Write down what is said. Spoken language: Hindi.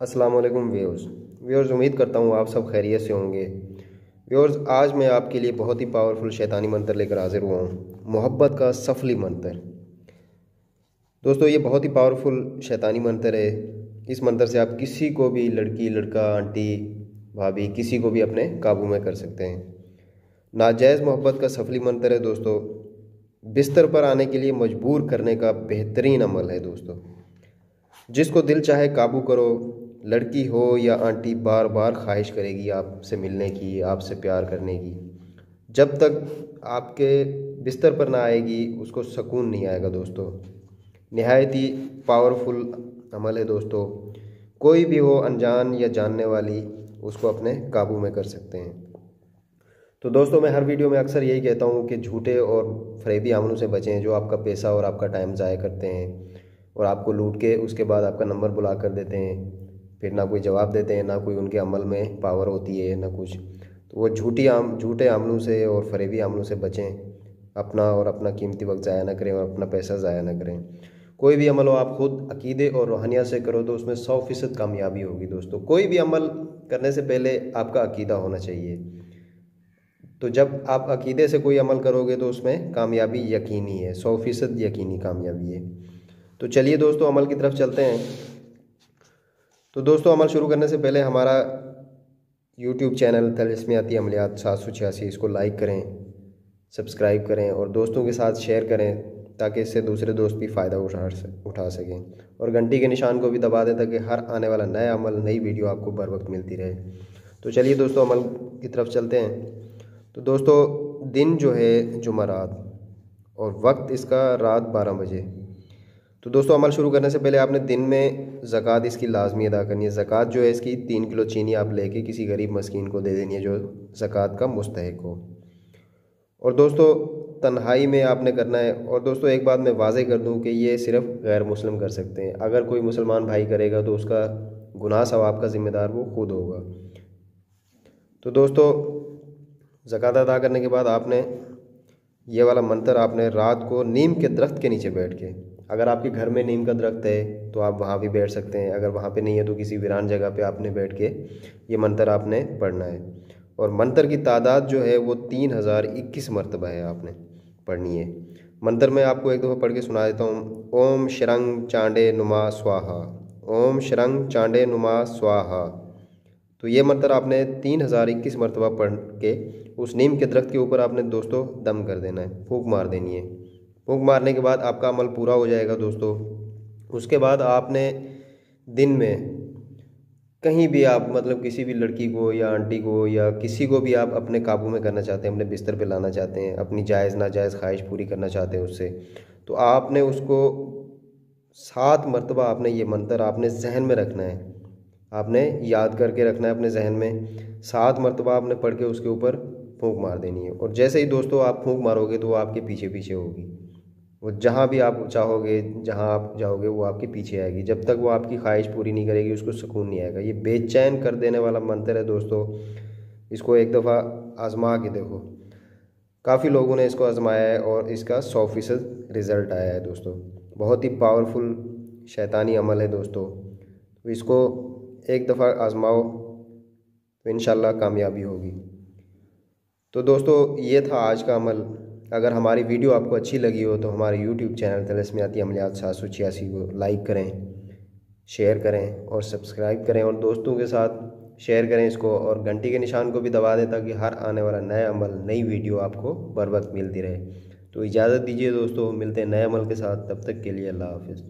अस्सलाम वालेकुम व्यूअर्स, उम्मीद करता हूँ आप सब खैरियत से होंगे। व्यूअर्स, आज मैं आपके लिए बहुत ही पावरफुल शैतानी मंत्र लेकर हाजिर हुआ हूँ, मोहब्बत का सफली मंत्र। दोस्तों, ये बहुत ही पावरफुल शैतानी मंत्र है। इस मंत्र से आप किसी को भी, लड़की, लड़का, आंटी, भाभी, किसी को भी अपने काबू में कर सकते हैं। नाजायज़ मोहब्बत का सफली मंत्र है दोस्तों। बिस्तर पर आने के लिए मजबूर करने का बेहतरीन अमल है दोस्तों। जिसको दिल चाहे काबू करो। लड़की हो या आंटी, बार बार ख्वाहिश करेगी आपसे मिलने की, आपसे प्यार करने की। जब तक आपके बिस्तर पर ना आएगी उसको सुकून नहीं आएगा दोस्तों। निहायत ही पावरफुल अमल है दोस्तों। कोई भी हो, अनजान या जानने वाली, उसको अपने काबू में कर सकते हैं। तो दोस्तों, मैं हर वीडियो में अक्सर यही कहता हूँ कि झूठे और फरेबी अमलों से बचें, जो आपका पैसा और आपका टाइम ज़ाया करते हैं और आपको लूट के उसके बाद आपका नंबर बुला कर देते हैं। फिर ना कोई जवाब देते हैं, ना कोई उनके अमल में पावर होती है, ना कुछ। तो वो झूठे अमलों से और फरेबी अमलों से बचें। अपना और अपना कीमती वक्त ज़ाया ना करें और अपना पैसा ज़ाया ना करें। कोई भी अमल हो, आप खुद अकीदे और रूहानियत से करो तो उसमें 100% कामयाबी होगी दोस्तों। कोई भी अमल करने से पहले आपका अकीदा होना चाहिए। तो जब आप अकीदे से कोई अमल करोगे तो उसमें कामयाबी यकीनी है, 100% यकीनी कामयाबी है। तो चलिए दोस्तों, अमल की तरफ चलते हैं। तो दोस्तों, अमल शुरू करने से पहले हमारा यूट्यूब चैनल तिलिस्मियाती अमलियात 786, इसको लाइक करें, सब्सक्राइब करें और दोस्तों के साथ शेयर करें, ताकि इससे दूसरे दोस्त भी फ़ायदा उठा सकें। और घंटी के निशान को भी दबा दें ताकि हर आने वाला नया अमल, नई वीडियो आपको बर वक्त मिलती रहे। तो चलिए दोस्तों, अमल की तरफ चलते हैं। तो दोस्तों, दिन जो है जुमेरात और वक्त इसका रात 12 बजे। तो दोस्तों, अमल शुरू करने से पहले आपने दिन में ज़कात इसकी लाजमी अदा करनी है। ज़कात जो है इसकी 3 किलो चीनी आप लेके किसी गरीब मस्कीन को दे देनी है जो ज़कात का मुस्तहिक हो। और दोस्तों, तन्हाई में आपने करना है। और दोस्तों, एक बात मैं वाज़े कर दूं कि ये सिर्फ़ गैर मुस्लिम कर सकते हैं। अगर कोई मुसलमान भाई करेगा तो उसका गुनाह सवाब का ज़िम्मेदार वो खुद होगा। तो दोस्तों, ज़कात अदा करने के बाद आपने ये वाला मंत्र आपने रात को नीम के दरख्त के नीचे बैठ के, अगर आपके घर में नीम का दरख्त है तो आप वहाँ भी बैठ सकते हैं। अगर वहाँ पे नहीं है तो किसी वीरान जगह पे आपने बैठ के ये मंत्र आपने पढ़ना है। और मंत्र की तादाद जो है वो 3021 मरतबा है, आपने पढ़नी है। मंत्र में आपको एक दफ़ा पढ़ के सुना देता हूँ। ओम शरंग चांडे नुमा स्वाहा, ओम शरंग चांडे नुमा स्वाहा। तो ये मंत्र आपने 3021 मरतबा पढ़ के उस नीम के दरख्त के ऊपर आपने दोस्तों दम कर देना है, फूंक मार देनी है। फूंक मारने के बाद आपका अमल पूरा हो जाएगा दोस्तों। उसके बाद आपने दिन में कहीं भी आप, मतलब किसी भी लड़की को या आंटी को या किसी को भी आप अपने काबू में करना चाहते हैं, अपने बिस्तर पे लाना चाहते हैं, अपनी जायज़ नाजायज़ ख्वाहिश पूरी करना चाहते हैं उससे, तो आपने उसको 7 मरतबा आपने ये मंत्र आपने जहन में रखना है। आपने याद करके रखना है अपने जहन में। 7 मरतबा आपने पढ़ के उसके ऊपर फूंक मार देनी है। और जैसे ही दोस्तों आप फूंक मारोगे तो वो आपके पीछे पीछे होगी। वो जहाँ भी आप चाहोगे, जहाँ आप जाओगे, वो आपके पीछे आएगी। जब तक वो आपकी ख्वाहिश पूरी नहीं करेगी उसको सुकून नहीं आएगा। ये बेचैन कर देने वाला मंत्र है दोस्तों। इसको एक दफ़ा आजमा के देखो। काफ़ी लोगों ने इसको आजमाया है और इसका 100% रिज़ल्ट आया है दोस्तों। बहुत ही पावरफुल शैतानी अमल है दोस्तों। तो इसको एक दफ़ा आजमाओ तो इंशाल्लाह कामयाबी होगी। तो दोस्तों, ये था आज का अमल। अगर हमारी वीडियो आपको अच्छी लगी हो तो हमारे यूट्यूब चैनल तिलिस्मियाती अमलियात 786 को लाइक करें, शेयर करें और सब्सक्राइब करें और दोस्तों के साथ शेयर करें इसको। और घंटी के निशान को भी दबा दें ताकि हर आने वाला नया अमल, नई वीडियो आपको बर वक्त मिलती रहे। तो इजाज़त दीजिए दोस्तों, मिलते हैं नए अमल के साथ। तब तक के लिए अल्लाह हाफ़िज़।